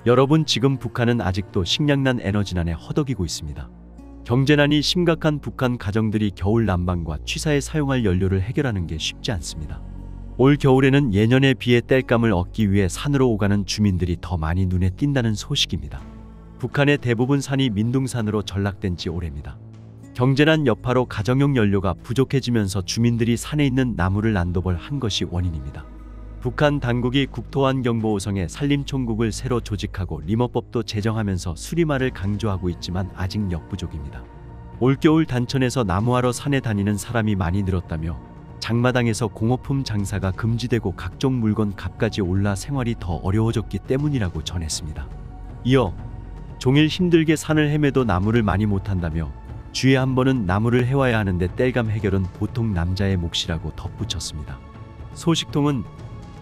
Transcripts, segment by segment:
여러분, 지금 북한은 아직도 식량난 에너지난에 허덕이고 있습니다. 경제난이 심각한 북한 가정들이 겨울 난방과 취사에 사용할 연료를 해결하는 게 쉽지 않습니다. 올 겨울에는 예년에 비해 땔감을 얻기 위해 산으로 오가는 주민들이 더 많이 눈에 띈다는 소식입니다. 북한의 대부분 산이 민둥산으로 전락된 지 오래입니다. 경제난 여파로 가정용 연료가 부족해지면서 주민들이 산에 있는 나무를 난도벌한 것이 원인입니다. 북한 당국이 국토환경보호성의 산림총국을 새로 조직하고 리머법도 제정하면서 수리마를 강조하고 있지만 아직 역부족입니다. 올겨울 단천에서 나무하러 산에 다니는 사람이 많이 늘었다며 장마당에서 공업품 장사가 금지되고 각종 물건 값까지 올라 생활이 더 어려워졌기 때문이라고 전했습니다. 이어 종일 힘들게 산을 헤매도 나무를 많이 못한다며 주에 한 번은 나무를 해와야 하는데 땔감 해결은 보통 남자의 몫이라고 덧붙였습니다. 소식통은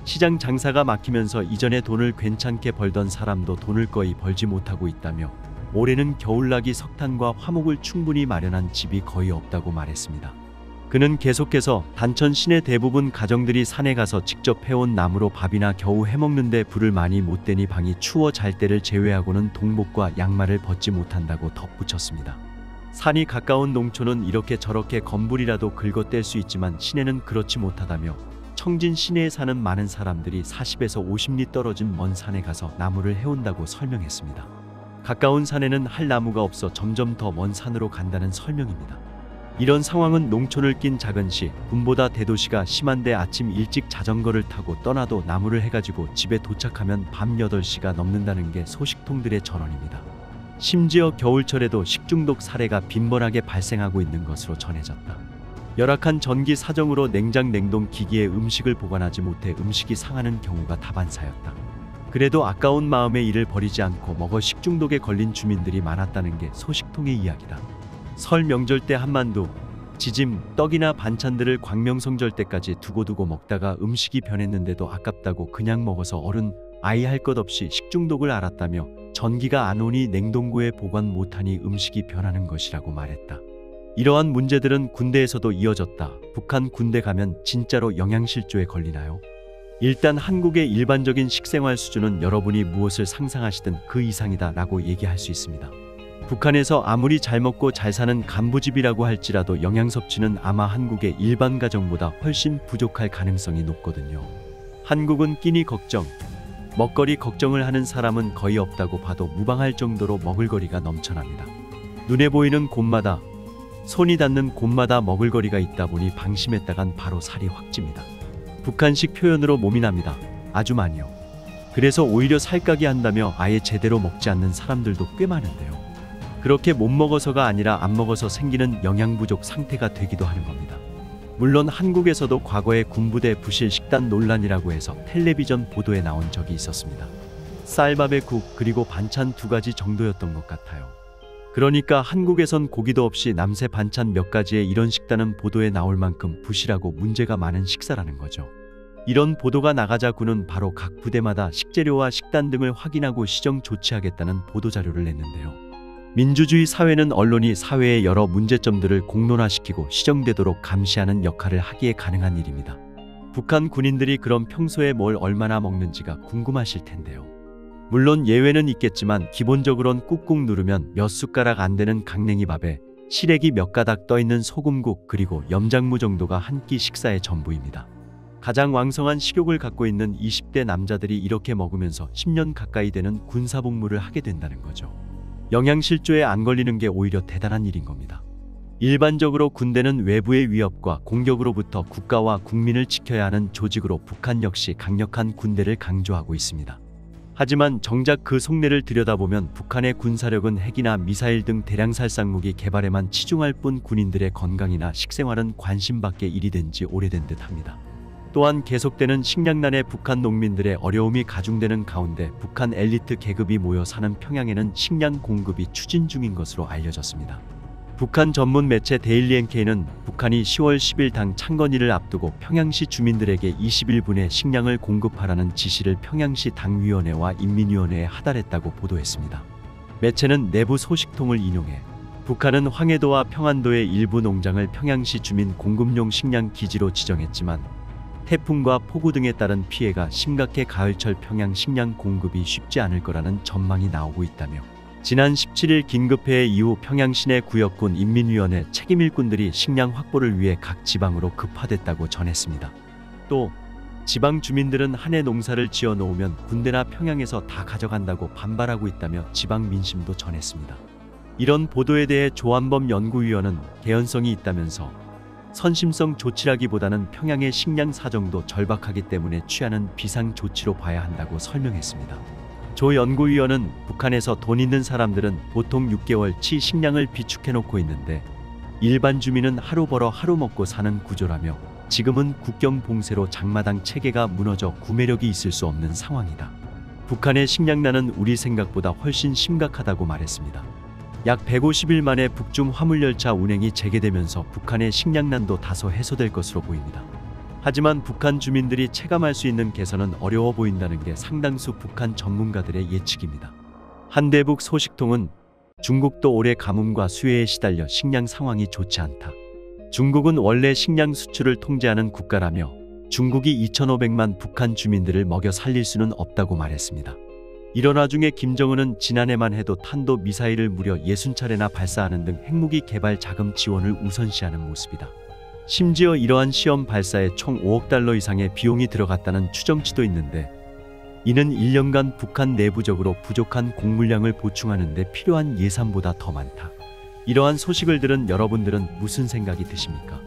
시장 장사가 막히면서 이전에 돈을 괜찮게 벌던 사람도 돈을 거의 벌지 못하고 있다며 올해는 겨울나기 석탄과 화목을 충분히 마련한 집이 거의 없다고 말했습니다. 그는 계속해서 단천 시내 대부분 가정들이 산에 가서 직접 해온 나무로 밥이나 겨우 해먹는데 불을 많이 못 대니 방이 추워 잘 때를 제외하고는 동복과 양말을 벗지 못한다고 덧붙였습니다. 산이 가까운 농촌은 이렇게 저렇게 건불이라도 긁어뗄 수 있지만 시내는 그렇지 못하다며 청진 시내에 사는 많은 사람들이 40에서 50리 떨어진 먼 산에 가서 나무를 해온다고 설명했습니다. 가까운 산에는 할 나무가 없어 점점 더 먼 산으로 간다는 설명입니다. 이런 상황은 농촌을 낀 작은 시, 군보다 대도시가 심한데 아침 일찍 자전거를 타고 떠나도 나무를 해가지고 집에 도착하면 밤 8시가 넘는다는 게 소식통들의 전언입니다. 심지어 겨울철에도 식중독 사례가 빈번하게 발생하고 있는 것으로 전해졌다. 열악한 전기 사정으로 냉장 냉동 기기에 음식을 보관하지 못해 음식이 상하는 경우가 다반사였다. 그래도 아까운 마음에 이를 버리지 않고 먹어 식중독에 걸린 주민들이 많았다는 게 소식통의 이야기다. 설 명절 때 한만두, 지짐, 떡이나 반찬들을 광명성절 때까지 두고두고 먹다가 음식이 변했는데도 아깝다고 그냥 먹어서 어른, 아이 할 것 없이 식중독을 앓았다며 전기가 안 오니 냉동고에 보관 못하니 음식이 변하는 것이라고 말했다. 이러한 문제들은 군대에서도 이어졌다. 북한 군대 가면 진짜로 영양실조에 걸리나요? 일단 한국의 일반적인 식생활 수준은 여러분이 무엇을 상상하시든 그 이상이다 라고 얘기할 수 있습니다. 북한에서 아무리 잘 먹고 잘 사는 간부집이라고 할지라도 영양 섭취는 아마 한국의 일반 가정보다 훨씬 부족할 가능성이 높거든요. 한국은 끼니 걱정, 먹거리 걱정을 하는 사람은 거의 없다고 봐도 무방할 정도로 먹을거리가 넘쳐납니다. 눈에 보이는 곳마다, 손이 닿는 곳마다 먹을거리가 있다 보니 방심했다간 바로 살이 확 찝니다. 북한식 표현으로 몸이 납니다. 아주 많이요. 그래서 오히려 살까기 한다며 아예 제대로 먹지 않는 사람들도 꽤 많은데요. 그렇게 못 먹어서가 아니라 안 먹어서 생기는 영양 부족 상태가 되기도 하는 겁니다. 물론 한국에서도 과거에 군부대 부실 식단 논란이라고 해서 텔레비전 보도에 나온 적이 있었습니다. 쌀밥에 국 그리고 반찬 2가지 정도였던 것 같아요. 그러니까 한국에선 고기도 없이 남새 반찬 몇 가지의 이런 식단은 보도에 나올 만큼 부실하고 문제가 많은 식사라는 거죠. 이런 보도가 나가자 군은 바로 각 부대마다 식재료와 식단 등을 확인하고 시정 조치하겠다는 보도자료를 냈는데요. 민주주의 사회는 언론이 사회의 여러 문제점들을 공론화시키고 시정되도록 감시하는 역할을 하기에 가능한 일입니다. 북한 군인들이 그럼 평소에 뭘 얼마나 먹는지가 궁금하실 텐데요. 물론 예외는 있겠지만 기본적으론 꾹꾹 누르면 몇 숟가락 안 되는 강냉이 밥에 시래기 몇 가닥 떠있는 소금국 그리고 염장무 정도가 한 끼 식사의 전부입니다. 가장 왕성한 식욕을 갖고 있는 20대 남자들이 이렇게 먹으면서 10년 가까이 되는 군사복무를 하게 된다는 거죠. 영양실조에 안 걸리는 게 오히려 대단한 일인 겁니다. 일반적으로 군대는 외부의 위협과 공격으로부터 국가와 국민을 지켜야 하는 조직으로 북한 역시 강력한 군대를 강조하고 있습니다. 하지만 정작 그 속내를 들여다보면 북한의 군사력은 핵이나 미사일 등 대량 살상무기 개발에만 치중할 뿐 군인들의 건강이나 식생활은 관심 밖의 일이 된 지 오래된 듯합니다. 또한 계속되는 식량난에 북한 농민들의 어려움이 가중되는 가운데 북한 엘리트 계급이 모여 사는 평양에는 식량 공급이 추진 중인 것으로 알려졌습니다. 북한 전문 매체 데일리 NK는 북한이 10월 10일 당 창건일을 앞두고 평양시 주민들에게 21분의 식량을 공급하라는 지시를 평양시 당위원회와 인민위원회에 하달했다고 보도했습니다. 매체는 내부 소식통을 인용해 북한은 황해도와 평안도의 일부 농장을 평양시 주민 공급용 식량 기지로 지정했지만 태풍과 폭우 등에 따른 피해가 심각해 가을철 평양 식량 공급이 쉽지 않을 거라는 전망이 나오고 있다며 지난 17일 긴급회의 이후 평양 시내 구역군 인민위원회 책임 일꾼들이 식량 확보를 위해 각 지방으로 급파됐다고 전했습니다. 또 지방 주민들은 한 해 농사를 지어 놓으면 군대나 평양에서 다 가져간다고 반발하고 있다며 지방 민심도 전했습니다. 이런 보도에 대해 조한범 연구위원은 개연성이 있다면서 선심성 조치라기보다는 평양의 식량 사정도 절박하기 때문에 취하는 비상 조치로 봐야 한다고 설명했습니다. 조 연구위원은 북한에서 돈 있는 사람들은 보통 6개월치 식량을 비축해 놓고 있는데 일반 주민은 하루 벌어 하루 먹고 사는 구조라며 지금은 국경 봉쇄로 장마당 체계가 무너져 구매력이 있을 수 없는 상황이다. 북한의 식량난은 우리 생각보다 훨씬 심각하다고 말했습니다. 약 150일 만에 북중 화물열차 운행이 재개되면서 북한의 식량난도 다소 해소될 것으로 보입니다. 하지만 북한 주민들이 체감할 수 있는 개선은 어려워 보인다는 게 상당수 북한 전문가들의 예측입니다. 한대북 소식통은 중국도 올해 가뭄과 수해에 시달려 식량 상황이 좋지 않다. 중국은 원래 식량 수출을 통제하는 국가라며 중국이 2,500만 북한 주민들을 먹여 살릴 수는 없다고 말했습니다. 이런 와중에 김정은은 지난해만 해도 탄도 미사일을 무려 60차례나 발사하는 등 핵무기 개발 자금 지원을 우선시하는 모습이다. 심지어 이러한 시험 발사에 총 5억 달러 이상의 비용이 들어갔다는 추정치도 있는데 이는 1년간 북한 내부적으로 부족한 곡물량을 보충하는 데 필요한 예산보다 더 많다. 이러한 소식을 들은 여러분들은 무슨 생각이 드십니까?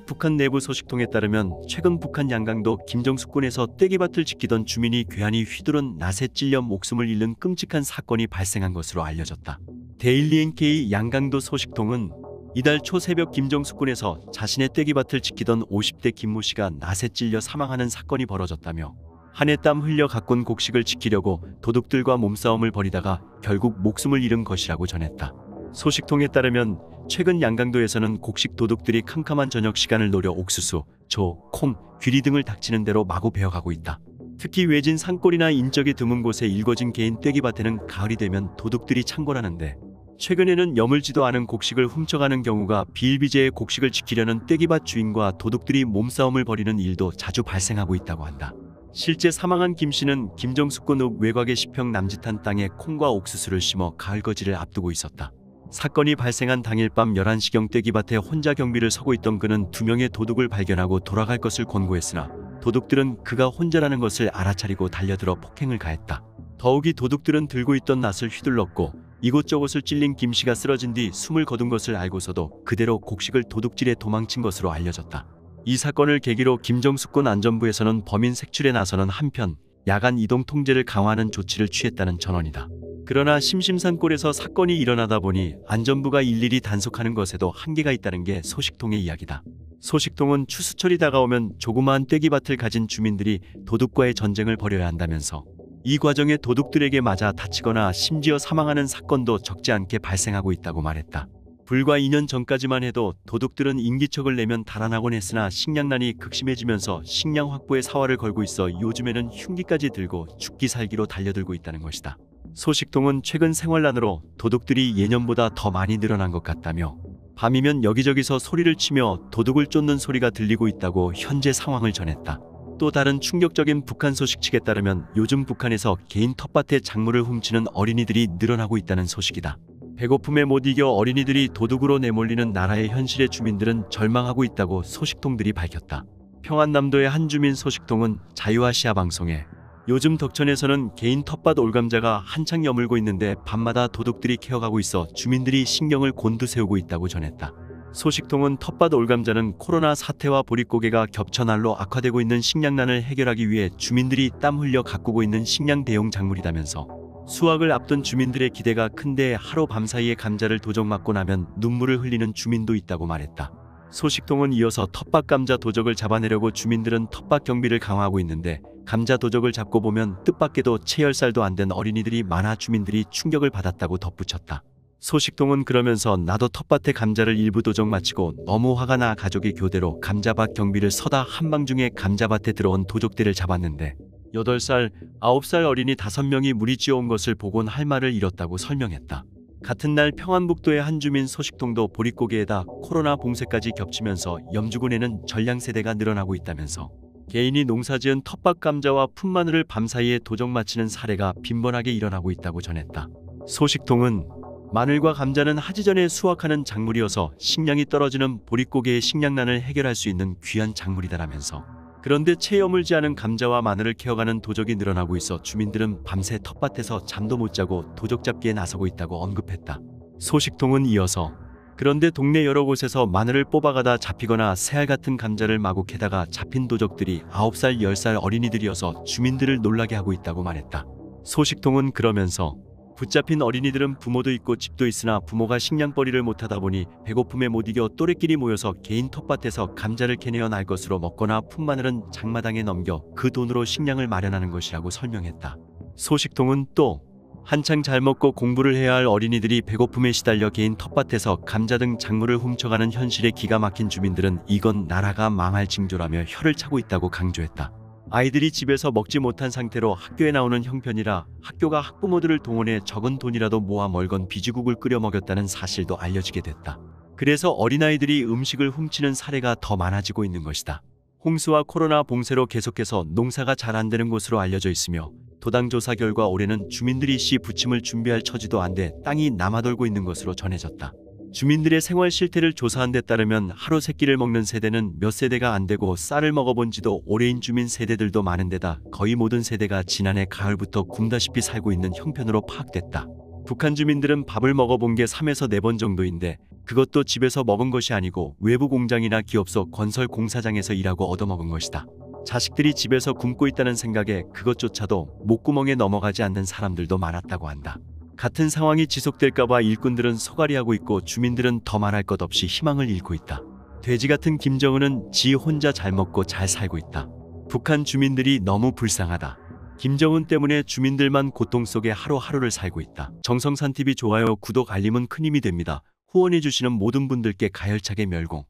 북한 내부 소식통에 따르면 최근 북한 양강도 김정숙군에서 떼기밭을 지키던 주민이 괴한이 휘두른 낫에 찔려 목숨을 잃는 끔찍한 사건이 발생한 것으로 알려졌다. 데일리 NK 양강도 소식통은 이달 초 새벽 김정숙군에서 자신의 떼기밭을 지키던 50대 김모 씨가 낫에 찔려 사망하는 사건이 벌어졌다며 한 해 땀 흘려 가꾼 곡식을 지키려고 도둑들과 몸싸움을 벌이다가 결국 목숨을 잃은 것이라고 전했다. 소식통에 따르면 최근 양강도에서는 곡식 도둑들이 캄캄한 저녁 시간을 노려 옥수수, 조, 콩, 귀리 등을 닥치는 대로 마구 베어가고 있다. 특히 외진 산골이나 인적이 드문 곳에 일궈진 개인 떼기밭에는 가을이 되면 도둑들이 창궐하는데 최근에는 여물지도 않은 곡식을 훔쳐가는 경우가 비일비재의 곡식을 지키려는 떼기밭 주인과 도둑들이 몸싸움을 벌이는 일도 자주 발생하고 있다고 한다. 실제 사망한 김 씨는 김정숙군 읍 외곽의 10평 남짓한 땅에 콩과 옥수수를 심어 가을거지를 앞두고 있었다. 사건이 발생한 당일 밤 11시경 떼기밭에 혼자 경비를 서고 있던 그는 2명의 도둑을 발견하고 돌아갈 것을 권고했으나 도둑들은 그가 혼자라는 것을 알아차리고 달려들어 폭행을 가했다. 더욱이 도둑들은 들고 있던 낫을 휘둘렀고 이곳저곳을 찔린 김 씨가 쓰러진 뒤 숨을 거둔 것을 알고서도 그대로 곡식을 도둑질해 도망친 것으로 알려졌다. 이 사건을 계기로 김정숙군 안전부에서는 범인 색출에 나서는 한편 야간 이동 통제를 강화하는 조치를 취했다는 전언이다. 그러나 심심산골에서 사건이 일어나다 보니 안전부가 일일이 단속하는 것에도 한계가 있다는 게 소식통의 이야기다. 소식통은 추수철이 다가오면 조그마한 떼기밭을 가진 주민들이 도둑과의 전쟁을 벌여야 한다면서 이 과정에 도둑들에게 맞아 다치거나 심지어 사망하는 사건도 적지 않게 발생하고 있다고 말했다. 불과 2년 전까지만 해도 도둑들은 인기척을 내면 달아나곤 했으나 식량난이 극심해지면서 식량 확보에 사활을 걸고 있어 요즘에는 흉기까지 들고 죽기 살기로 달려들고 있다는 것이다. 소식통은 최근 생활난으로 도둑들이 예년보다 더 많이 늘어난 것 같다며 밤이면 여기저기서 소리를 치며 도둑을 쫓는 소리가 들리고 있다고 현재 상황을 전했다. 또 다른 충격적인 북한 소식 측에 따르면 요즘 북한에서 개인 텃밭에 작물을 훔치는 어린이들이 늘어나고 있다는 소식이다. 배고픔에 못 이겨 어린이들이 도둑으로 내몰리는 나라의 현실에 주민들은 절망하고 있다고 소식통들이 밝혔다. 평안남도의 한 주민 소식통은 자유아시아 방송에 요즘 덕천에서는 개인 텃밭 올감자가 한창 여물고 있는데 밤마다 도둑들이 캐어가고 있어 주민들이 신경을 곤두세우고 있다고 전했다. 소식통은 텃밭 올감자는 코로나 사태와 보릿고개가 겹쳐 날로 악화되고 있는 식량난을 해결하기 위해 주민들이 땀 흘려 가꾸고 있는 식량 대용 작물이라면서 수확을 앞둔 주민들의 기대가 큰데 하루 밤 사이에 감자를 도적 맞고 나면 눈물을 흘리는 주민도 있다고 말했다. 소식통은 이어서 텃밭 감자 도적을 잡아내려고 주민들은 텃밭 경비를 강화하고 있는데 감자 도적을 잡고 보면 뜻밖에도 채 10살도 안 된 어린이들이 많아 주민들이 충격을 받았다고 덧붙였다. 소식통은 그러면서 나도 텃밭에 감자를 일부 도적 마치고 너무 화가 나 가족이 교대로 감자밭 경비를 서다 한밤중에 감자밭에 들어온 도적들을 잡았는데 8살, 9살 어린이 5명이 물이 쥐어온 것을 보곤 할 말을 잃었다고 설명했다. 같은 날 평안북도의 한 주민 소식통도 보릿고개에다 코로나 봉쇄까지 겹치면서 염주군에는 전량세대가 늘어나고 있다면서 개인이 농사지은 텃밭 감자와 풋마늘을 밤사이에 도적 마치는 사례가 빈번하게 일어나고 있다고 전했다. 소식통은 마늘과 감자는 하지 전에 수확하는 작물이어서 식량이 떨어지는 보릿고개의 식량난을 해결할 수 있는 귀한 작물이다라면서, 그런데 체험을지 않은 감자와 마늘을 캐어가는 도적이 늘어나고 있어 주민들은 밤새 텃밭에서 잠도 못 자고 도적 잡기에 나서고 있다고 언급했다. 소식통은 이어서 그런데 동네 여러 곳에서 마늘을 뽑아가다 잡히거나 새알 같은 감자를 마구 캐다가 잡힌 도적들이 9살, 10살 어린이들이어서 주민들을 놀라게 하고 있다고 말했다. 소식통은 그러면서 붙잡힌 어린이들은 부모도 있고 집도 있으나 부모가 식량벌이를 못하다 보니 배고픔에 못 이겨 또래끼리 모여서 개인 텃밭에서 감자를 캐내어 날 것으로 먹거나 풋마늘은 장마당에 넘겨 그 돈으로 식량을 마련하는 것이라고 설명했다. 소식통은 또 한창 잘 먹고 공부를 해야 할 어린이들이 배고픔에 시달려 개인 텃밭에서 감자 등 작물을 훔쳐가는 현실에 기가 막힌 주민들은 이건 나라가 망할 징조라며 혀를 차고 있다고 강조했다. 아이들이 집에서 먹지 못한 상태로 학교에 나오는 형편이라 학교가 학부모들을 동원해 적은 돈이라도 모아 멀건 비지국을 끓여 먹였다는 사실도 알려지게 됐다. 그래서 어린아이들이 음식을 훔치는 사례가 더 많아지고 있는 것이다. 홍수와 코로나 봉쇄로 계속해서 농사가 잘 안 되는 곳으로 알려져 있으며 도당 조사 결과 올해는 주민들이 씨 부침을 준비할 처지도 안 돼 땅이 남아돌고 있는 것으로 전해졌다. 주민들의 생활 실태를 조사한 데 따르면 하루 세 끼를 먹는 세대는 몇 세대가 안 되고 쌀을 먹어본 지도 오래인 주민 세대들도 많은 데다 거의 모든 세대가 지난해 가을부터 굶다시피 살고 있는 형편으로 파악됐다. 북한 주민들은 밥을 먹어본 게 3에서 4번 정도인데 그것도 집에서 먹은 것이 아니고 외부 공장이나 기업소 건설 공사장에서 일하고 얻어먹은 것이다. 자식들이 집에서 굶고 있다는 생각에 그것조차도 목구멍에 넘어가지 않는 사람들도 많았다고 한다. 같은 상황이 지속될까봐 일꾼들은 소갈이하고 있고 주민들은 더 말할 것 없이 희망을 잃고 있다. 돼지 같은 김정은은 지 혼자 잘 먹고 잘 살고 있다. 북한 주민들이 너무 불쌍하다. 김정은 때문에 주민들만 고통 속에 하루하루를 살고 있다. 정성산TV 좋아요, 구독, 알림은 큰 힘이 됩니다. 후원해주시는 모든 분들께 가열차게 멸공.